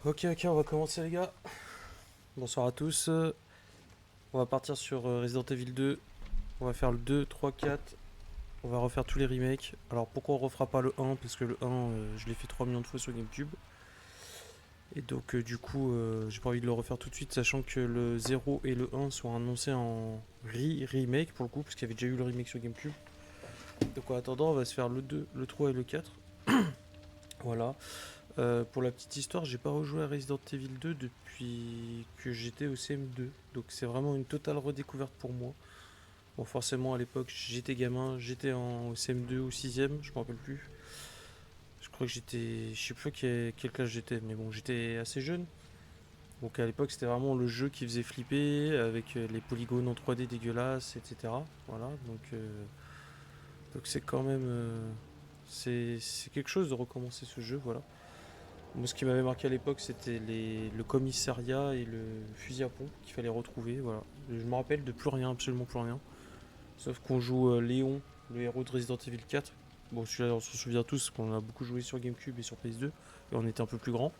Ok, on va commencer les gars. Bonsoir à tous. On va partir sur Resident Evil 2. On va faire le 2, 3, 4. On va refaire tous les remakes. Alors pourquoi on refera pas le 1? Parce que le 1, je l'ai fait 3 millions de fois sur GameCube. Et donc du coup, j'ai pas envie de le refaire tout de suite, sachant que le 0 et le 1 sont annoncés en remake pour le coup, parce qu'il y avait déjà eu le remake sur GameCube. Donc en attendant, on va se faire le 2, le 3 et le 4. Voilà. Pour la petite histoire, j'ai pas rejoué à Resident Evil 2 depuis que j'étais au CM2. Donc c'est vraiment une totale redécouverte pour moi. Bon, forcément, à l'époque, j'étais gamin, j'étais au CM2 ou 6ème, je me rappelle plus. Je crois que j'étais. Je sais plus quelle classe j'étais, mais bon, j'étais assez jeune. Donc à l'époque, c'était vraiment le jeu qui faisait flipper, avec les polygones en 3D dégueulasses, etc. Voilà, donc c'est quand même. C'est quelque chose de recommencer ce jeu, voilà. Moi, ce qui m'avait marqué à l'époque, c'était le commissariat et le fusil à pompe qu'il fallait retrouver. Voilà. Je me rappelle de plus rien, absolument plus rien. Sauf qu'on joue Léon, le héros de Resident Evil 4. Bon, celui-là, on s'en souvient tous, qu'on a beaucoup joué sur GameCube et sur PS2, et on était un peu plus grand.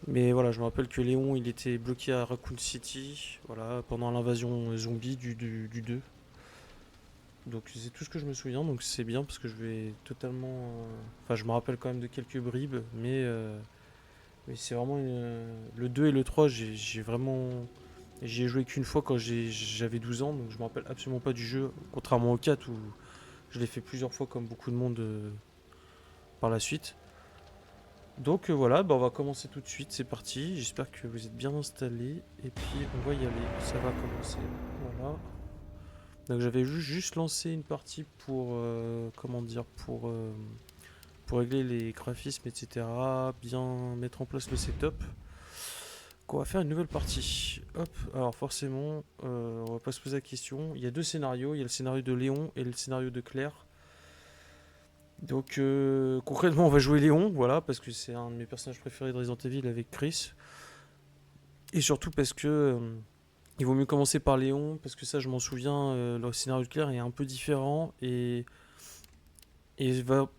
Mais voilà, je me rappelle que Léon, il était bloqué à Raccoon City, voilà, pendant l'invasion zombie du 2. Donc c'est tout ce que je me souviens, donc c'est bien parce que je vais totalement... Enfin, je me rappelle quand même de quelques bribes, mais c'est vraiment le 2 et le 3, j'ai vraiment. J'y ai joué qu'une fois quand j'avais 12 ans, donc je me rappelle absolument pas du jeu, contrairement au 4 où je l'ai fait plusieurs fois comme beaucoup de monde par la suite. Donc voilà, bah on va commencer tout de suite, c'est parti. J'espère que vous êtes bien installés et puis on va y aller, ça va commencer. Voilà. Donc j'avais juste lancé une partie pour comment dire pour régler les graphismes etc. Bien mettre en place le setup. On va faire une nouvelle partie. Hop, alors forcément, on va pas se poser la question. Il y a deux scénarios, il y a le scénario de Léon et le scénario de Claire. Donc concrètement, on va jouer Léon, voilà, parce que c'est un de mes personnages préférés de Resident Evil avec Chris. Et surtout parce que il vaut mieux commencer par Léon, parce que ça je m'en souviens, le scénario de Claire est un peu différent et va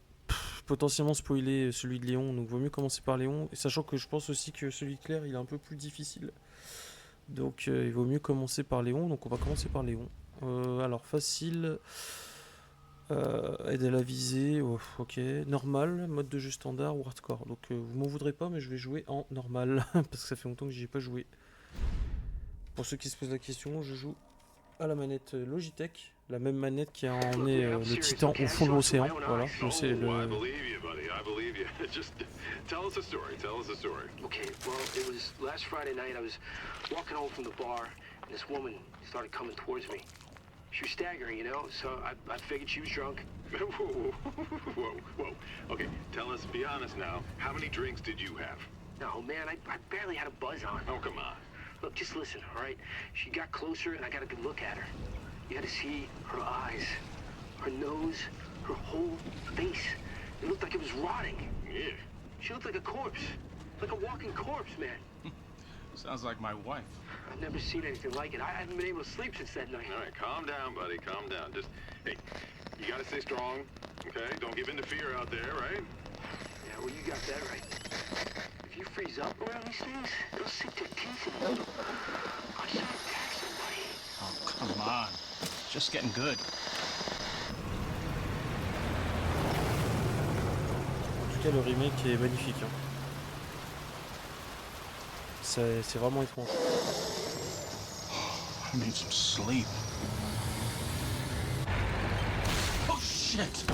potentiellement spoiler celui de Léon, donc il vaut mieux commencer par Léon, et sachant que je pense aussi que celui de Claire il est un peu plus difficile. Donc il vaut mieux commencer par Léon, donc on va commencer par Léon. Alors facile, aide à la visée, oh, ok, normal, mode de jeu standard ou hardcore. Donc vous m'en voudrez pas, mais je vais jouer en normal, parce que ça fait longtemps que j'y ai pas joué. Pour ceux qui se posent la question, je joue à la manette Logitech, la même manette qui a emmené le Titan au fond de l'océan. Voilà, le c'est Oh, I le. believe you, buddy. I believe you. Just tell us a story. Tell us a story. Okay, well, it was last Friday night. I was walking home from the bar, and this woman started coming towards me. She was staggering, you know, so I figured she was drunk. Whoa. Okay, tell us, be honest now. How many drinks did you have? No, man, I barely had a buzz on. Oh, come on. Look, just listen, all right? She got closer, and I got a good look at her. You had to see her eyes, her nose, her whole face. It looked like it was rotting. Yeah. She looked like a corpse. Like a walking corpse, man. Sounds like my wife. I've never seen anything like it. I haven't been able to sleep since that night. All right, calm down, buddy. Calm down. Just, hey, you gotta stay strong, okay? Don't give in to fear out there, right? Yeah, well, you got that right. If you freeze up around these things, they'll sink their teeth in you. I saw them attack somebody. Oh, come on. It's just getting good. En tout cas, le remake est magnifique. Hein. C'est vraiment étrange. I need some sleep. Oh, shit!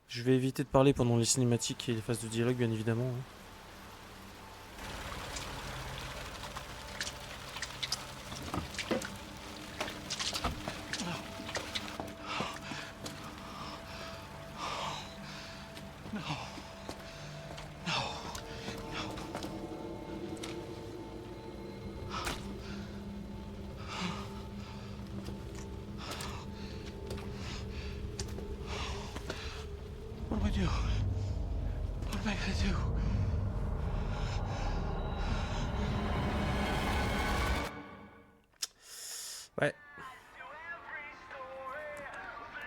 Je vais éviter de parler pendant les cinématiques et les phases de dialogue, bien évidemment. Hein. What do I do? What am I gonna do? Ouais.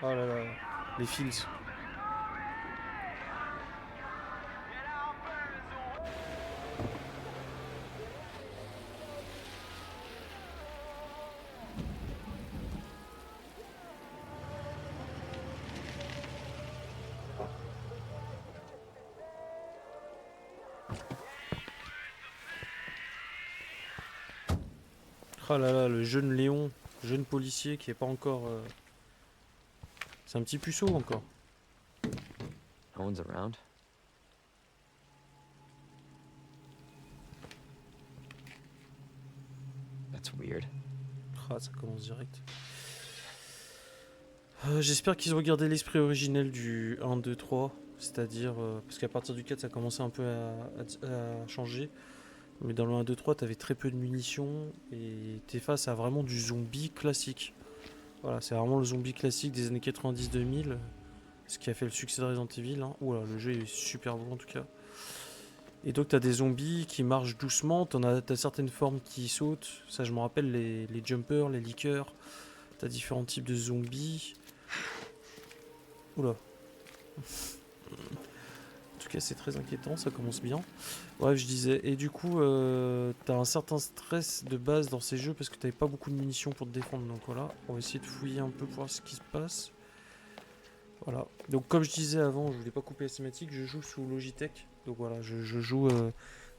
Oh là là, les fils. Oh là là, le jeune Léon, jeune policier qui est pas encore... C'est un petit puceau encore. No one's around. That's weird. Ah, ça commence direct. J'espère qu'ils ont regardé l'esprit originel du 1, 2, 3. C'est-à-dire... parce qu'à partir du 4, ça commençait un peu à changer. Mais dans le 1, 2, 3, t'avais très peu de munitions. Et t'es face à vraiment du zombie classique. Voilà, c'est vraiment le zombie classique des années 90-2000. Ce qui a fait le succès de Resident Evil. Hein. Oula, le jeu est super beau en tout cas. Et donc t'as des zombies qui marchent doucement. T'as certaines formes qui sautent. Ça, je me rappelle, les jumpers, les lickers. T'as différents types de zombies. Oula. En tout cas, c'est très inquiétant, ça commence bien. Bref, je disais. Et du coup, t'as un certain stress de base dans ces jeux parce que t'avais pas beaucoup de munitions pour te défendre. Donc voilà, on va essayer de fouiller un peu pour voir ce qui se passe. Voilà. Donc comme je disais avant, je voulais pas couper la cinématique, je joue sous Logitech. Donc voilà, je joue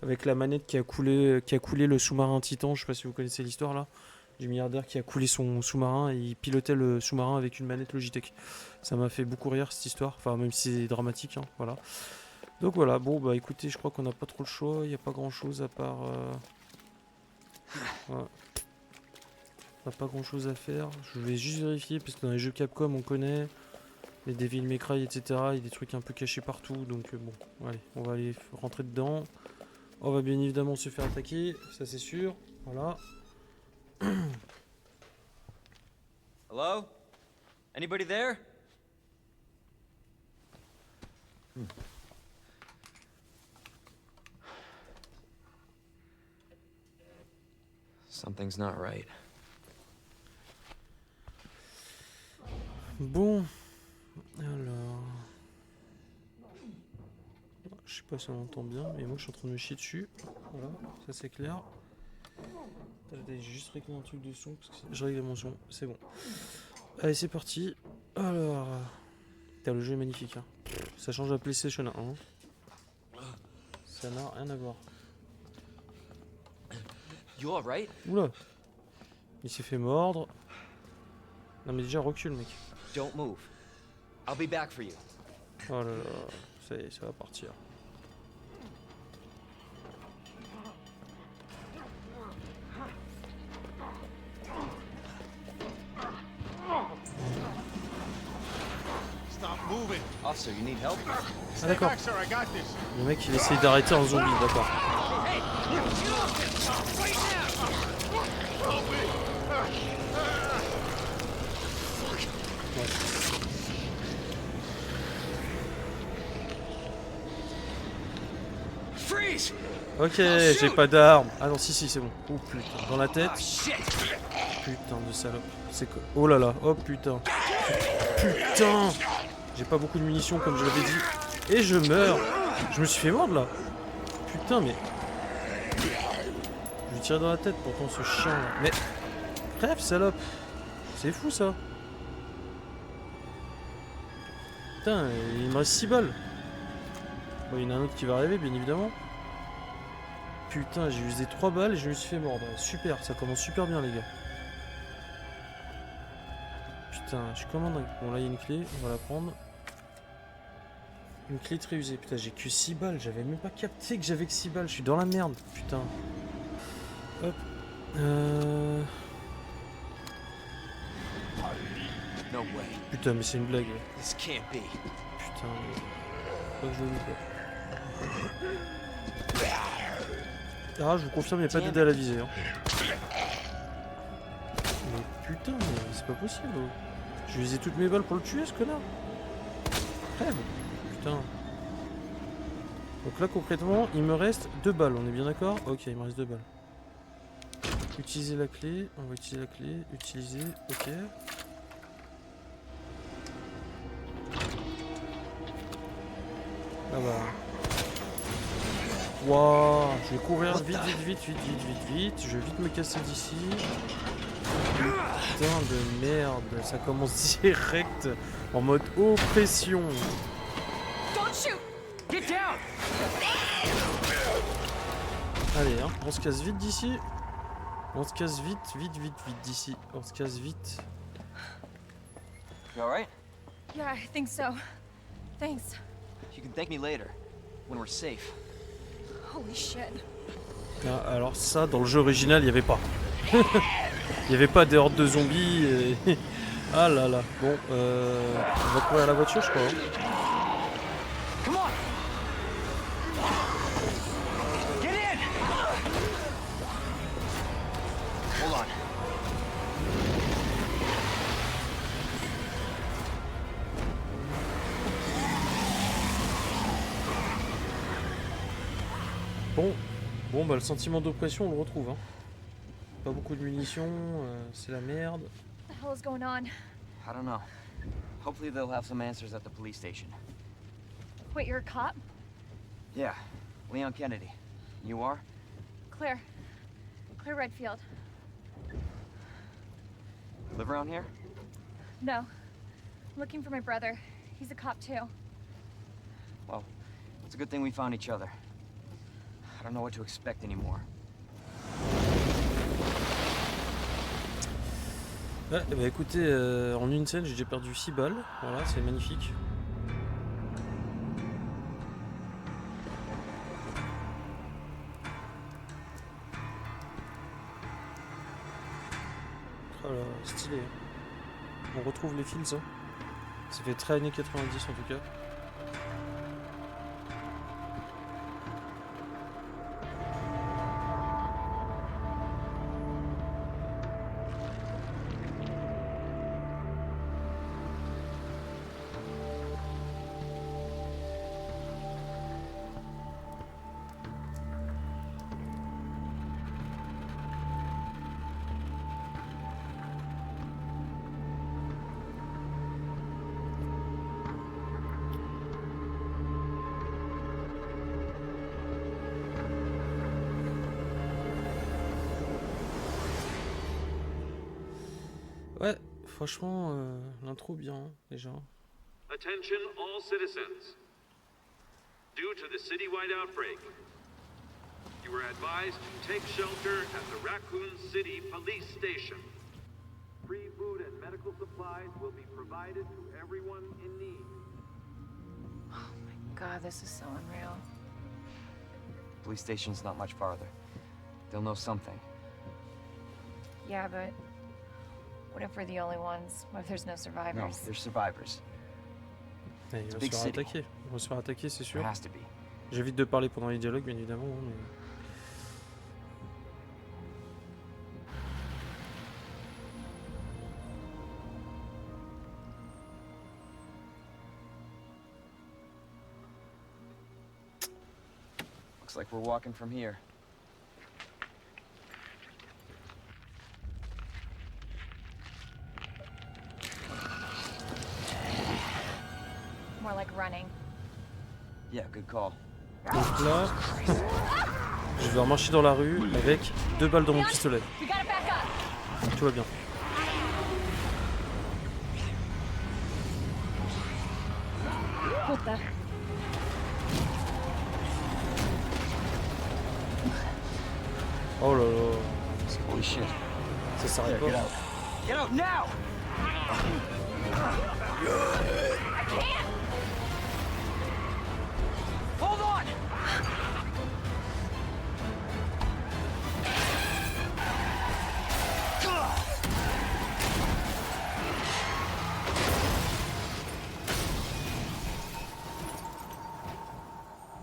avec la manette qui a coulé le sous-marin Titan. Je sais pas si vous connaissez l'histoire là. Du milliardaire qui a coulé son sous-marin et il pilotait le sous-marin avec une manette Logitech. Ça m'a fait beaucoup rire cette histoire. Enfin, même si c'est dramatique, hein, voilà. Donc voilà, bon bah écoutez, je crois qu'on n'a pas trop le choix, il n'y a pas grand chose à part... Ouais. On n'a pas grand chose à faire, je vais juste vérifier parce que dans les jeux Capcom on connaît, les Devil May Cry etc, il y a des trucs un peu cachés partout, donc bon, allez, on va aller rentrer dedans. On va bien évidemment se faire attaquer, ça c'est sûr, voilà. Hello? Anybody there? Something's not right. Bon, alors... Je sais pas si on entend bien, mais moi je suis en train de me chier dessus, voilà, ça c'est clair. J'ai juste réglé un truc de son, parce que je règle mon son, c'est bon. Allez, c'est parti. Alors... Putain, le jeu est magnifique, hein. Ça change la PlayStation 1. Hein. Ça n'a rien à voir. You alright? Oula. Il s'est fait mordre. Non mais déjà recule mec. Don't move. I'll be back for you. Oh là là. Ça y est, ça va partir. Stop moving. Officer, you need help? Ah d'accord. Back, sir, I got this. Le mec il essaye d'arrêter un zombie, d'accord. Freeze! Ok, j'ai pas d'arme. Ah non, si, c'est bon. Oh putain, dans la tête. Shit! Putain de salope. C'est quoi? Oh là là, oh putain. Putain! J'ai pas beaucoup de munitions comme je l'avais dit. Et je meurs. Je me suis fait mordre là. Putain, mais. Je lui tire dans la tête pourtant ce chien là. Mais. Bref, salope. C'est fou ça. Putain, il me reste 6 balles. Bon, il y en a un autre qui va arriver, bien évidemment. Putain, j'ai usé 3 balles et je me suis fait mordre. Super, ça commence super bien, les gars. Putain, je suis comme un dingue. Bon, là, il y a une clé, on va la prendre. Une clé très usée. Putain, j'ai que 6 balles. J'avais même pas capté que j'avais que 6 balles. Je suis dans la merde. Putain. Hop. No way. Putain, mais c'est une blague. This can't be. Putain. Faut que je le loupe, quoi. Ah, je vous confirme, il n'y a pas d'aide à la visée. Hein. Mais putain, mais c'est pas possible. Je vais user toutes mes balles pour le tuer, ce connard. Crève. Putain. Donc là, concrètement, il me reste 2 balles. On est bien d'accord? Ok, il me reste 2 balles. Utiliser la clé. On va utiliser la clé. Utiliser. Ok. Waouh, je vais courir vite. Je vais vite me casser d'ici. Putain de merde, ça commence direct en mode oppression. Don't shoot! Get down! Allez, hein, on se casse vite d'ici. On se casse vite d'ici. On se casse vite. You alright? Yeah, I think so. Thanks. You can thank me later, when we're safe. Holy shit. Ah, alors ça, dans le jeu original, il n'y avait pas. Il n'y avait pas des hordes de zombies. Et... ah là là. Bon, on va courir à la voiture, je crois. Hein. Come on! Get in! Hold on. Bon, bah le sentiment d'oppression, on le retrouve. Hein. Pas beaucoup de munitions, c'est la merde. What the hell is going on? I don't know. Hopefully they'll have some answers at the police station. Wait, you're a cop? Yeah, Leon Kennedy. You are? Claire. Claire Redfield. Live around here? No. I'm looking for my brother. He's a cop too. Well, it's a good thing we found each other. I don't know what to expect anymore. Ouais, bah écoutez, en une scène, j'ai déjà perdu 6 balles. Voilà, c'est magnifique. Oh là, stylé. On retrouve les fils, hein. Ça fait très années 90 en tout cas. Ouais, franchement, l'intro bien, hein, déjà. Attention all citizens. Due to the citywide outbreak, you are advised to take shelter at the Raccoon City Police Station. Free food and medical supplies will be provided to everyone in need. Oh my god, this is so unreal. Police station's not much farther. They'll know something. Yeah, but what if we're the only ones? What if there's no No, survivors? there's survivors. Ouais, il va big se faire city. attaquer. Il va se faire attaquer, c'est sûr. There has to be. J'évite de parler pendant les dialogues, bien évidemment. Hein, mais... Looks like we're walking from here. More like running. Yeah, good call. Donc là, je vais marcher dans la rue avec 2 balles dans mon pistolet. We gotta back up! Tout va bien. What the? Oh là là, Holy shit. ça s'arrête pas. Get out now! I can't! Hold on!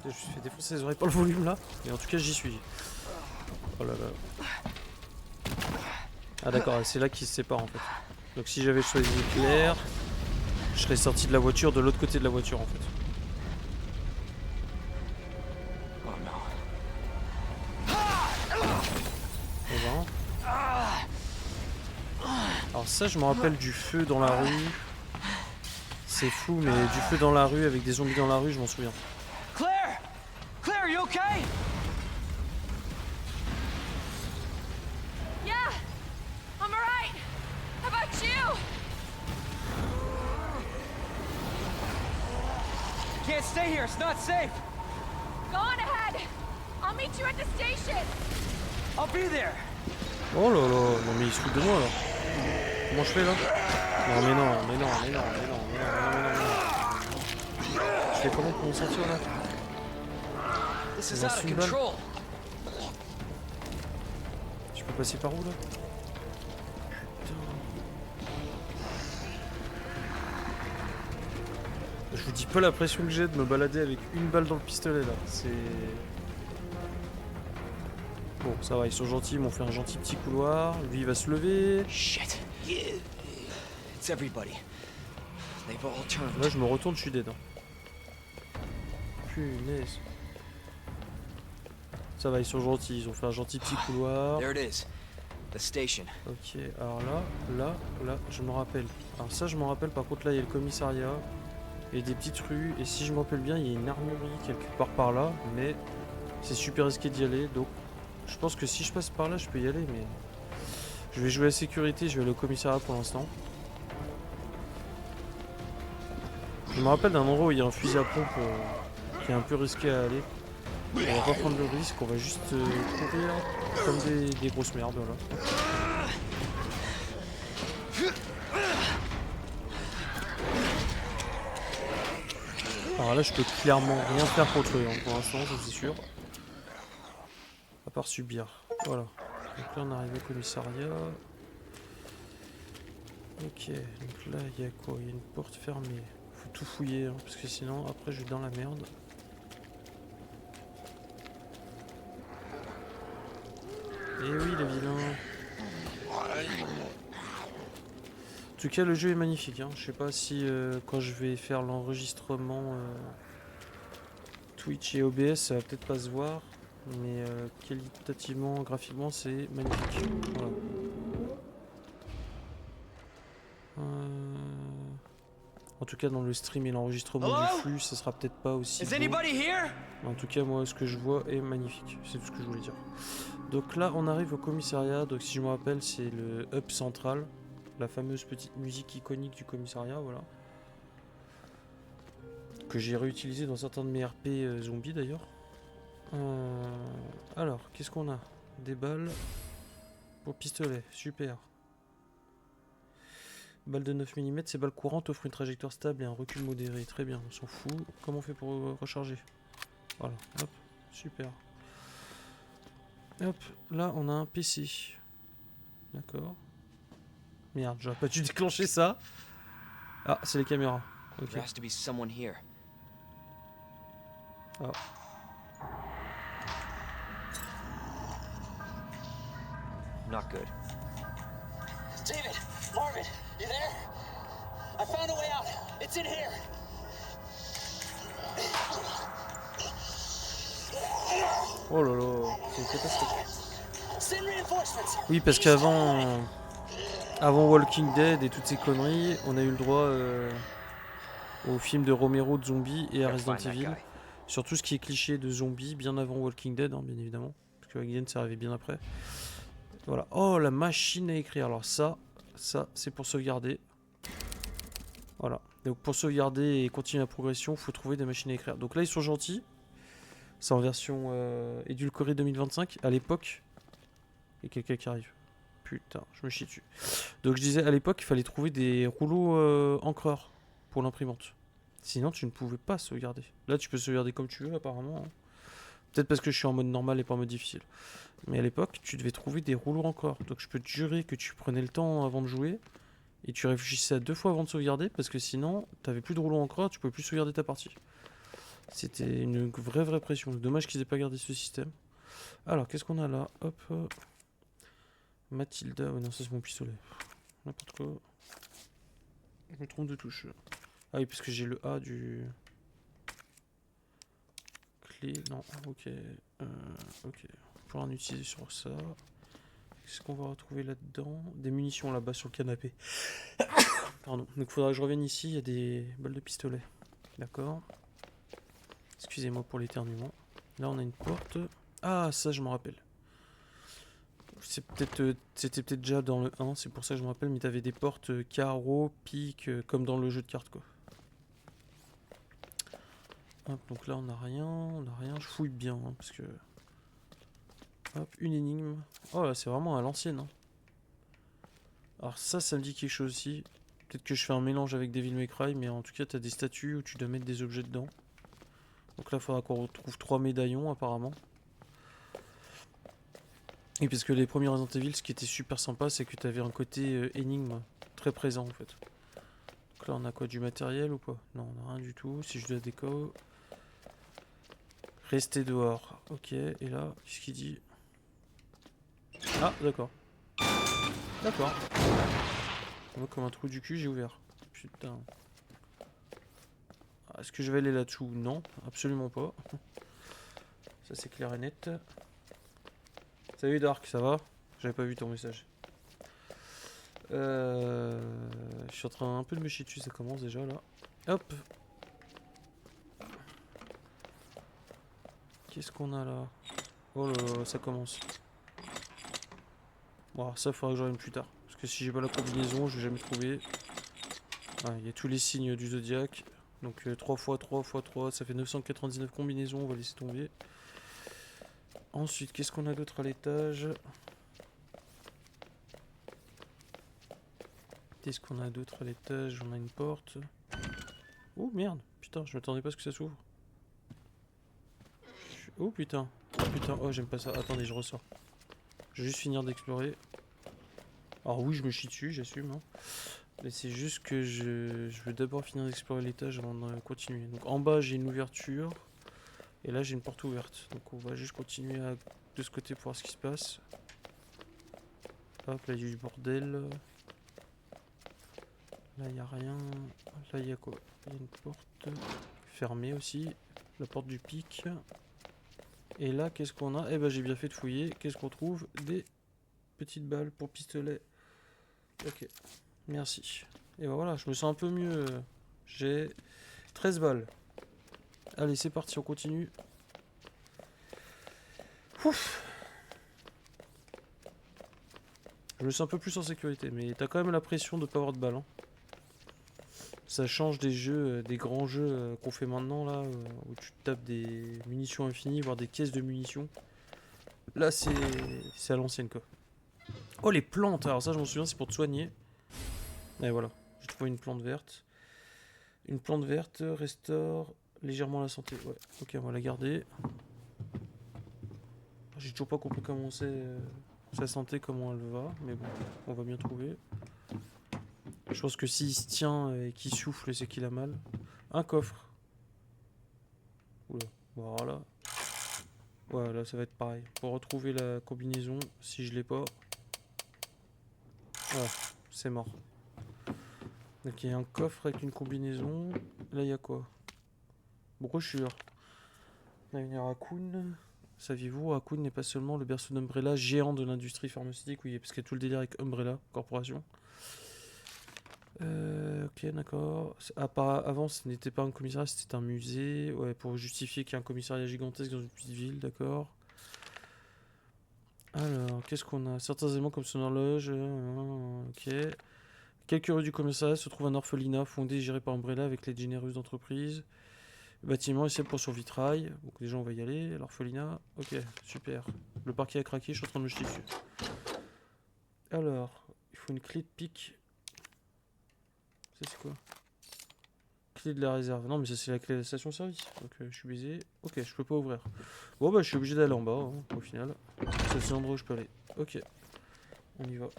Je me suis fait défoncer les oreilles par le volume là, mais en tout cas j'y suis. Oh là là. Ah d'accord, c'est là qu'ils se séparent en fait. Donc si j'avais choisi Claire, je serais sorti de la voiture de l'autre côté de la voiture en fait. Oh no. On va. Alors ça je me rappelle du feu dans la rue. C'est fou mais du feu dans la rue avec des zombies dans la rue je m'en souviens. Claire! Claire, are you okay? can't stay here. It's not safe. Go on ahead. I'll meet you at the station. I'll be there. Oh là là, non mais il se fout de moi là. Comment je fais là? Non mais non, mais non, mais non, mais non, mais non, mais non, mais non. Je fais comment pour m'en sortir là? This Il is lance out of une balle. control. Je peux passer par où là? Je vous dis pas la pression que j'ai de me balader avec une balle dans le pistolet là, c'est... Bon ça va, ils sont gentils, ils m'ont fait un gentil petit couloir, lui il va se lever. Shit. It's everybody. They've all turned. Là je me retourne, je suis dead. Punaise. Ça va, ils sont gentils, ils ont fait un gentil petit couloir. There it is. The station. Ok, alors là, je me rappelle. Alors ça je m'en rappelle, par contre là il y a le commissariat. Et des petites rues, et si je me rappelle bien, il y a une armurerie quelque part par là, mais c'est super risqué d'y aller, donc je pense que si je passe par là, je peux y aller, mais je vais jouer à sécurité, je vais aller au commissariat pour l'instant. Je me rappelle d'un endroit où il y a un fusil à pompe qui est un peu risqué à aller. On va pas prendre le risque, on va juste courir comme des grosses merdes, voilà. Alors là je peux clairement rien faire contre eux hein, pour l'instant, ça c'est sûr. À part subir. Voilà. Donc là on arrive au commissariat. Ok, donc là il y a quoi? Il y a une porte fermée. Faut tout fouiller hein, parce que sinon après je vais dans la merde. Et oui les vilains. En tout cas le jeu est magnifique, hein. Je sais pas si quand je vais faire l'enregistrement Twitch et OBS ça va peut-être pas se voir, mais qualitativement, graphiquement c'est magnifique. Voilà. En tout cas dans le stream et l'enregistrement du flux ça sera peut-être pas aussi beau. En tout cas moi ce que je vois est magnifique, c'est tout ce que je voulais dire. Donc là on arrive au commissariat, donc si je me rappelle c'est le hub central. La fameuse petite musique iconique du commissariat, voilà. Que j'ai réutilisé dans certains de mes RP zombies d'ailleurs. Alors, qu'est-ce qu'on a? Des balles pour pistolet, super. Balle de 9 mm, ces balles courantes offrent une trajectoire stable et un recul modéré. Très bien, on s'en fout. Comment on fait pour recharger? Voilà, hop, super. Hop, là on a un PC. D'accord. Merde, j'aurais pas dû déclencher ça. Ah, c'est les caméras. Ok. There has to be someone here. Ah. Not good. David, Marvin, you there? I found a way out. It's in here. Oh là là, c'est une catastrophe. Send reinforcements. Oui, parce qu'avant avant Walking Dead et toutes ces conneries, on a eu le droit au film de Romero de zombies et à Resident Evil. Sur tout ce qui est cliché de zombies, bien avant Walking Dead, hein, bien évidemment. Parce que Walking Dead, c'est arrivé bien après. Voilà. Oh, la machine à écrire. Alors ça c'est pour sauvegarder. Voilà. Donc pour sauvegarder et continuer la progression, il faut trouver des machines à écrire. Donc là, ils sont gentils. C'est en version édulcorée 2025. À l'époque, il y a quelqu'un qui arrive. Putain, je me chie dessus. Donc je disais, à l'époque, il fallait trouver des rouleaux encreurs pour l'imprimante. Sinon, tu ne pouvais pas sauvegarder. Là, tu peux sauvegarder comme tu veux, apparemment. Hein. Peut-être parce que je suis en mode normal et pas en mode difficile. Mais à l'époque, tu devais trouver des rouleaux encreurs. Donc je peux te jurer que tu prenais le temps avant de jouer et tu réfléchissais à 2 fois avant de sauvegarder parce que sinon, t'avais plus de rouleaux encreurs, tu pouvais plus sauvegarder ta partie. C'était une vraie pression. Dommage qu'ils aient pas gardé ce système. Alors, qu'est-ce qu'on a là? Hop. Mathilda. Oh non, ça c'est mon pistolet. N'importe quoi. Je me trompe de touche. Ah oui, parce que j'ai le A du... Clé. Non, ok. Ok. On pourra en utiliser sur ça. Qu'est-ce qu'on va retrouver là-dedans? Des munitions là-bas sur le canapé. Pardon. Donc il faudra que je revienne ici. Il y a des balles de pistolet. D'accord. Excusez-moi pour l'éternuement. Là on a une porte. Ah ça je me rappelle. C'était peut-être déjà dans le 1, c'est pour ça que je me rappelle, mais t'avais des portes carreaux, piques, comme dans le jeu de cartes quoi. Hop, donc là on n'a rien. Je fouille bien hein, parce que. Hop, une énigme. Oh là, c'est vraiment à l'ancienne. Hein. Alors ça me dit quelque chose aussi. Peut-être que je fais un mélange avec Devil May Cry, mais en tout cas t'as des statues où tu dois mettre des objets dedans. Donc là il faudra qu'on retrouve 3 médaillons apparemment. Et parce que les premiers Resident Evil, ce qui était super sympa, c'est que tu avais un côté énigme très présent en fait. Donc là on a quoi, du matériel ou pas? Non, on a rien du tout. Si je dois déco. Rester dehors. Ok, et là, qu'est-ce qu'il dit? Ah, d'accord. D'accord. On voit comme un trou du cul, j'ai ouvert. Putain. Est-ce que je vais aller là-dessous? Non, absolument pas. Ça c'est clair et net. Salut Dark, ça va? J'avais pas vu ton message. Je suis en train un peu de me chier dessus, ça commence déjà là. Hop. Qu'est-ce qu'on a là? Oh là là, ça commence. Bon, ça faudra que je revienne plus tard. Parce que si j'ai pas la combinaison, je vais jamais trouver. Il y a tous les signes du zodiaque. Donc 3 x 3 x 3, ça fait 999 combinaisons, on va laisser tomber. Ensuite, qu'est-ce qu'on a d'autre à l'étage? Qu'est-ce qu'on a d'autre à l'étage? On a une porte. Oh merde, putain, je m'attendais pas à ce que ça s'ouvre. Oh putain, oh j'aime pas ça. Attendez, je ressors. Je vais juste finir d'explorer. Alors oui, je me chie dessus, j'assume. Hein. Mais c'est juste que je veux d'abord finir d'explorer l'étage avant de continuer. Donc en bas, j'ai une ouverture. Et là, j'ai une porte ouverte. Donc on va juste continuer de ce côté pour voir ce qui se passe. Hop, là, il y a du bordel. Là, il n'y a rien. Là, il y a quoi? Il y a une porte fermée aussi. La porte du pic. Et là, qu'est-ce qu'on a? Eh ben, j'ai bien fait de fouiller. Qu'est-ce qu'on trouve? Des petites balles pour pistolet. Ok, merci. Et ben voilà, je me sens un peu mieux. J'ai 13 balles. Allez, c'est parti, on continue. Ouf. Je me sens un peu plus en sécurité, mais t'as quand même la pression de pas avoir de balles. Hein. Ça change des jeux, des grands jeux qu'on fait maintenant là, où tu te tapes des munitions infinies, voire des caisses de munitions. Là, c'est à l'ancienne quoi. Oh les plantes, alors ça je m'en souviens, c'est pour te soigner. Et voilà, j'ai trouvé une plante verte. Une plante verte restaure légèrement la santé. Ouais, ok, on va la garder. J'ai toujours pas compris comment c'est sa santé, comment elle va, mais bon, on va bien trouver. Je pense que s'il se tient et qu'il souffle, c'est qu'il a mal. Un coffre. Oula, voilà. Ouais, là ça va être pareil. Pour retrouver la combinaison, si je l'ai pas. Ouais, c'est mort. Donc il y a un coffre avec une combinaison. Là il y a quoi? Brochure. Là il y a Raccoon. Saviez-vous, Raccoon n'est pas seulement le berceau d'Umbrella, géant de l'industrie pharmaceutique, oui, parce qu'il y a tout le délire avec Umbrella Corporation. Ok, d'accord. Avant, ce n'était pas un commissariat, c'était un musée. Ouais, pour justifier qu'il y a un commissariat gigantesque dans une petite ville, d'accord. Alors, qu'est-ce qu'on a? Certains éléments comme son horloge. Ok. Quelques rues du commissariat se trouve un orphelinat fondé et géré par Umbrella avec l'aide généreuse d'entreprises. Le bâtiment est célèbre pour son vitrail. Donc déjà, on va y aller. L'orphelinat. Ok, super. Le parquet a craqué, je suis en train de me jeter dessus. Alors, il faut une clé de pique. Ça c'est quoi? Clé de la réserve. Non mais ça c'est la clé de la station service. Donc je suis baisé. Ok, je peux pas ouvrir. Bon bah je suis obligé d'aller en bas hein, au final. C'est l'endroit où je peux aller. Ok. On y va.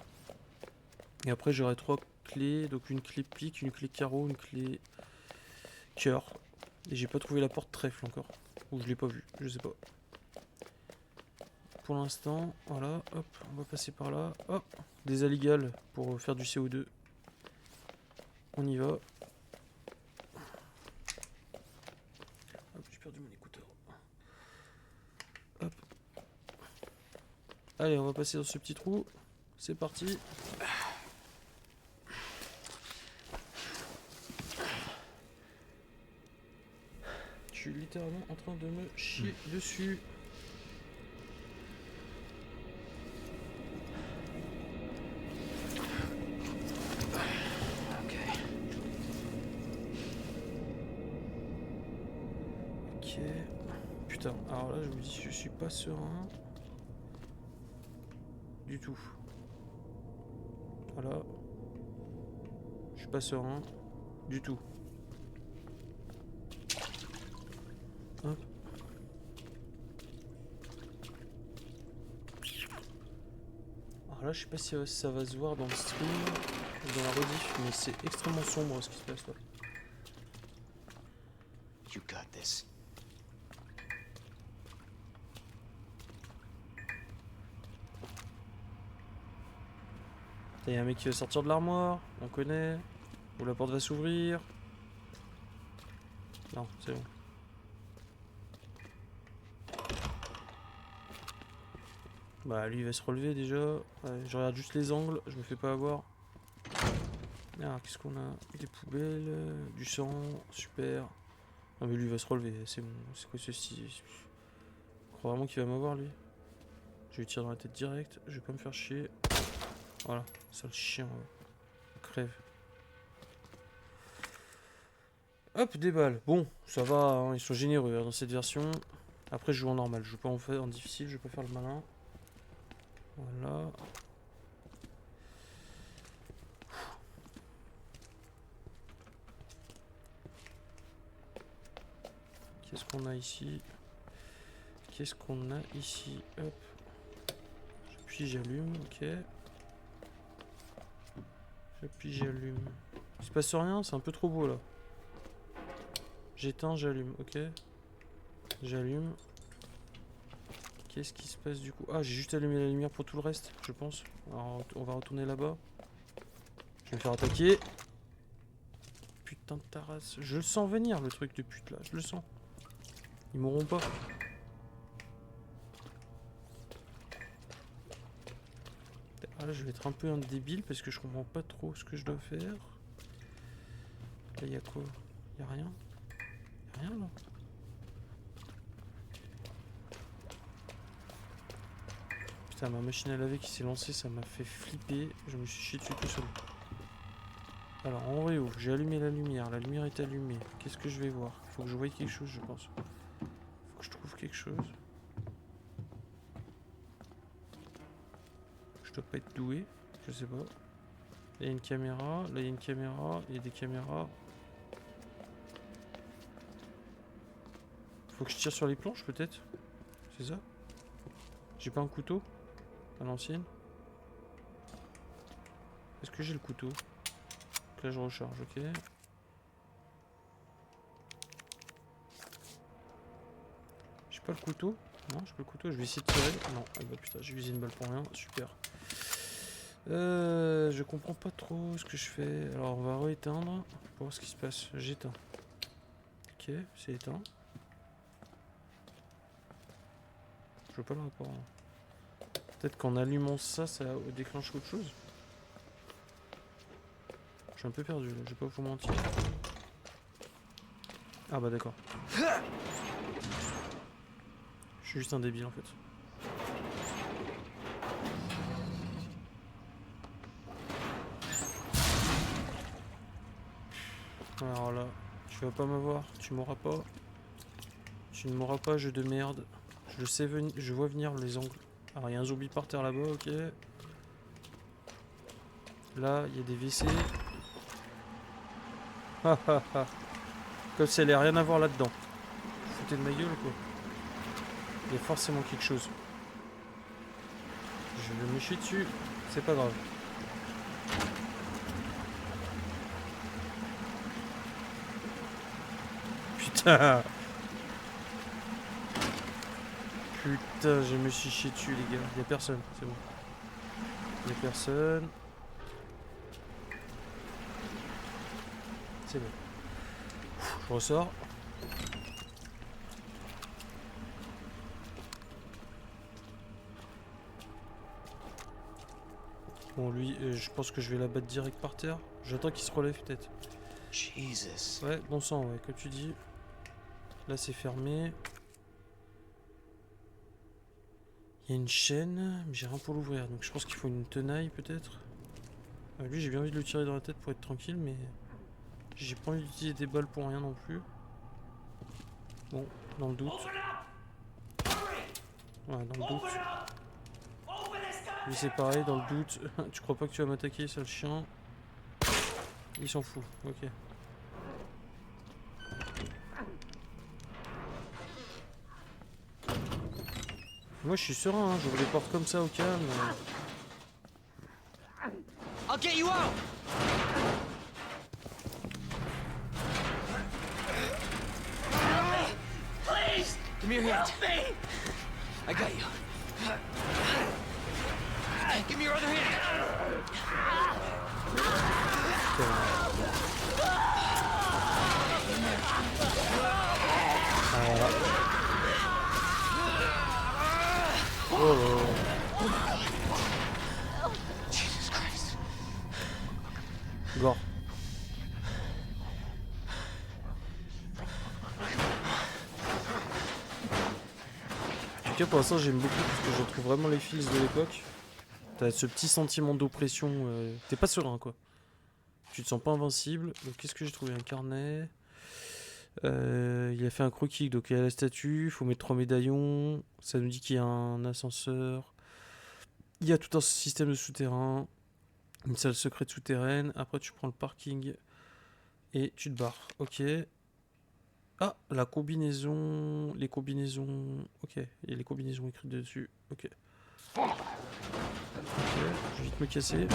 Et après j'aurai 3 clés. Donc une clé pique, une clé carreau, une clé cœur. Et j'ai pas trouvé la porte trèfle encore. Ou je l'ai pas vue. Je sais pas. Pour l'instant, voilà. Hop, on va passer par là. Hop. Des alligales pour faire du CO2. On y va. Hop, j'ai perdu mon écouteur. Hop. Allez, on va passer dans ce petit trou. C'est parti. Je suis littéralement en train de me chier dessus. Ok. Putain, alors là je me dis je suis pas serein. Du tout. Voilà. Je suis pas serein. Du tout. Hop. Alors là je sais pas si ça va se voir dans le stream ou dans la rediff, mais c'est extrêmement sombre ce qui se passe là. You got this. Il y a un mec qui va sortir de l'armoire, on connaît. Ou la porte va s'ouvrir. Non, c'est bon. Bah lui il va se relever déjà. Ouais, je regarde juste les angles, je me fais pas avoir. Alors qu'est-ce qu'on a? Des poubelles, du sang, super. Ah mais lui il va se relever, c'est bon. C'est quoi ceci? Je crois vraiment qu'il va m'avoir lui. Je lui tire dans la tête direct, je vais pas me faire chier. Voilà, sale chien, ouais. Crève. Hop, des balles. Bon, ça va, hein, ils sont généreux hein, dans cette version. Après, je joue en normal, je joue pas en difficile, je vais pas faire le malin. Voilà. Qu'est-ce qu'on a ici? Qu'est-ce qu'on a ici? Hop. J'appuie, j'allume, ok. J'appuie, j'allume. Il se passe rien, c'est un peu trop beau là. J'éteins, j'allume, ok. J'allume. Qu'est-ce qui se passe du coup? Ah, j'ai juste allumé la lumière pour tout le reste, je pense. Alors, on va retourner là-bas. Je vais me faire attaquer. Putain de ta race. Je le sens venir, le truc de pute là, je le sens. Ils mourront pas. Ah là, je vais être un peu un débile parce que je comprends pas trop ce que je dois faire. Là, il y a quoi? Il y a rien? Y a rien là? Putain, ma machine à laver qui s'est lancée, ça m'a fait flipper. Je me suis chié dessus tout seul. Alors, en réo, j'ai allumé la lumière est allumée. Qu'est-ce que je vais voir? Faut que je voie quelque chose, je pense. Faut que je trouve quelque chose. Je dois pas être doué, je sais pas. Là, il y a une caméra, là, il y a une caméra, il y a des caméras. Faut que je tire sur les planches, peut-être? C'est ça? J'ai pas un couteau? À l'ancienne? Est-ce que j'ai le couteau? Là, je recharge, ok. J'ai pas le couteau? Non, j'ai pas le couteau, je vais essayer de tirer. Non, ah bah putain, j'ai usé une balle pour rien, super. Je comprends pas trop ce que je fais. Alors, on va rééteindre pour voir ce qui se passe. J'éteins. Ok, c'est éteint. Je vois pas le rapport. Peut-être qu'en allumant ça, ça déclenche autre chose. Je suis un peu perdu là, je vais pas vous mentir. Ah bah d'accord. Je suis juste un débile en fait. Alors là, tu vas pas m'avoir, tu m'auras pas. Tu ne m'auras pas, jeu de merde. Je le sais venir, je vois venir les angles. Alors il y a un zombie par terre là-bas, ok. Là, il y a des WC. Comme si elle n'avait rien à voir là-dedans. Vous foutez de ma gueule ou quoi? Il y a forcément quelque chose. Je vais me chier dessus, c'est pas grave. Putain. Putain, je me suis chié dessus les gars. Il y a personne, c'est bon. Il y a personne. C'est bon. Je ressors. Bon lui, je pense que je vais la battre direct par terre. J'attends qu'il se relève peut-être. Jesus. Ouais, bon sang, ouais, comme tu dis. Là c'est fermé. Il y a une chaîne, mais j'ai rien pour l'ouvrir. Donc je pense qu'il faut une tenaille peut-être. Lui j'ai bien envie de le tirer dans la tête pour être tranquille, mais j'ai pas envie d'utiliser des balles pour rien non plus. Bon, dans le doute. Ouais, dans le doute. Lui c'est pareil, dans le doute. Tu crois pas que tu vas m'attaquer, sale chien? Il s'en fout, ok. Moi je suis serein, hein. J'ouvre les portes comme ça au calme. I'll get you out! Please! Give me your hand. Help me! I got you. Give me your other hand. Jesus Christ. Gore. En tout cas pour l'instant j'aime beaucoup parce que je retrouve vraiment les fils de l'époque. T'as ce petit sentiment d'oppression, t'es pas serein quoi. Tu te sens pas invincible. Donc qu'est-ce que j'ai trouvé? Un carnet. Il a fait un croquis, donc il y a la statue, faut mettre 3 médaillons. Ça nous dit qu'il y a un ascenseur. Il y a tout un système de souterrain. Une salle secrète souterraine. Après tu prends le parking et tu te barres. Ok. Ah, la combinaison. Les combinaisons. Ok, il y a les combinaisons écrites dessus. Ok. Ok, je vais vite me casser.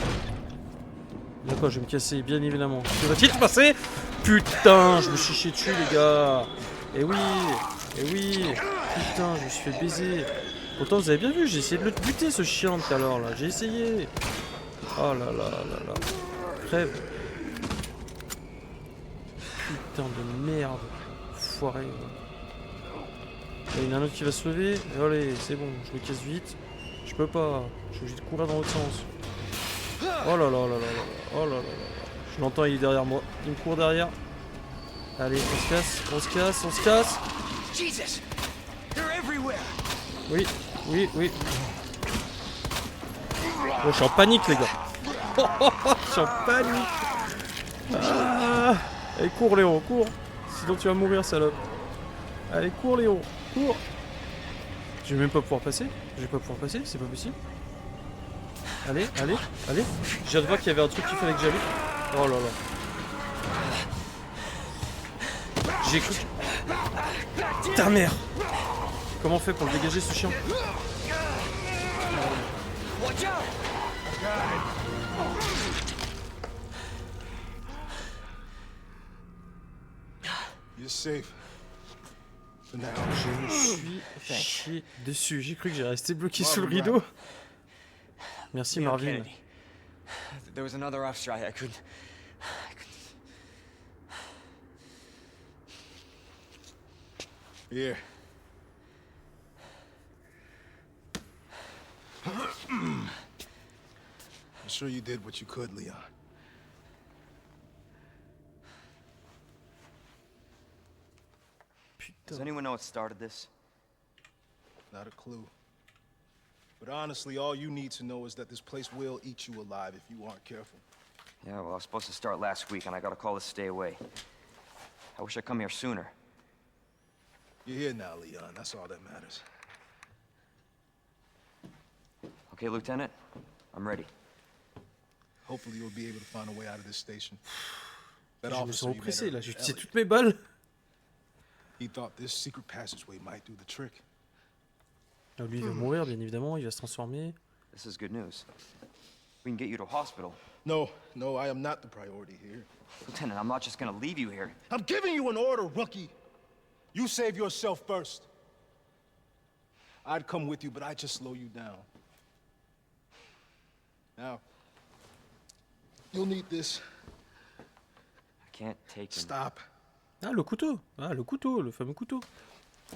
D'accord, je vais me casser, bien évidemment. Que va-t-il se passer? Putain, je me suis chié dessus, les gars. Eh oui, eh oui. Putain, je me suis fait baiser. Pourtant, vous avez bien vu, j'ai essayé de le buter, ce chien tout à l'heure, là. J'ai essayé. Oh là là là là. Crève. Putain de merde. Foiré. Il y en a un autre qui va se lever. Allez, c'est bon, je me casse vite. Je peux pas. Je suis obligé de courir dans l'autre sens. Oh là là là là là. Oh là là là. Je l'entends, il est derrière moi. Il me court derrière. Allez, on se casse, on se casse, on se casse. Jesus! They're everywhere! Oui, oui, oui. Oh, je suis en panique, les gars. Je suis en panique. Ah. Allez, cours, Léon, cours. Sinon, tu vas mourir, salope. Allez, cours, Léon, cours. Je vais même pas pouvoir passer. Je vais pas pouvoir passer, c'est pas possible. Allez, allez, allez. Je viens de voir qu'il y avait un truc qu'il fallait que j'avais. Oh là là. J'ai cru que... Ta mère. Comment on fait pour le dégager, ce chien? Watch out! You're safe. For now. Je me suis chié dessus. J'ai cru que j'allais rester bloqué sous le rideau. Merci, Leon Marvin. Kennedy. There was another officer I couldn't... Here. I'm sure you did what you could, Leon. Does Putain. anyone know what started this? Not a clue. But honestly, all you need to know is that this place will eat you alive if you aren't careful. Yeah, well, I was supposed to start last week, and I got a call to stay away. I wish I'd come here sooner. You're here now, Leon. That's all that matters. Okay, Lieutenant? I'm ready. Hopefully you'll be able to find a way out of this station. That Je me officer sens you met oppressé là, earlier, j'ai utilisé Elliot, toutes mes balles. he thought this secret passageway might do the trick. Ah, lui il va mourir bien évidemment, il va se transformer. This is good news. We can get you to a hospital. No, no, I am not the priority here. Lieutenant, I'm not just gonna leave you here. I'm giving you an order, rookie. You save yourself first. I'd come with you, but I'd just slow you down. Now, you'll need this. I can't take him. Stop, Ah le couteau. Ah le couteau, le fameux couteau.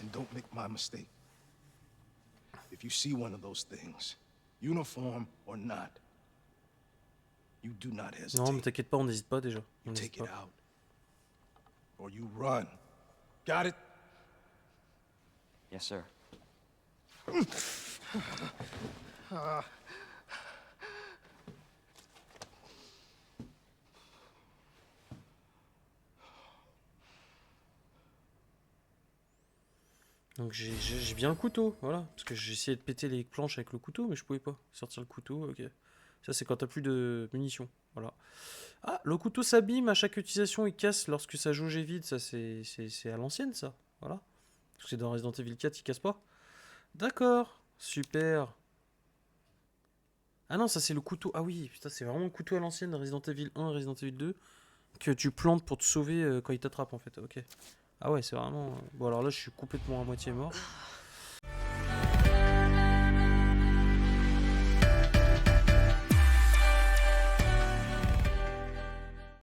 and don't make my mistake. If you see one of those things, uniform or not, you do not hesitate. Non mais t'inquiète pas, on n'hésite pas déjà. On You n'hésite take it pas. out, or you run. Got it? Yes, sir. Donc j'ai bien le couteau, voilà. Parce que j'ai essayé de péter les planches avec le couteau, mais je pouvais pas. Sortir le couteau, ok. Ça c'est quand t'as plus de munitions, voilà. Ah, le couteau s'abîme à chaque utilisation, il casse lorsque sa jauge est vide. Ça c'est à l'ancienne ça, voilà. Parce que c'est dans Resident Evil 4, il casse pas. D'accord, super. Ah non, ça c'est le couteau, ah oui, putain c'est vraiment le couteau à l'ancienne de Resident Evil 1 et Resident Evil 2. Que tu plantes pour te sauver quand il t'attrape en fait, ok. Ah ouais, c'est vraiment... Bon alors là je suis complètement à moitié mort.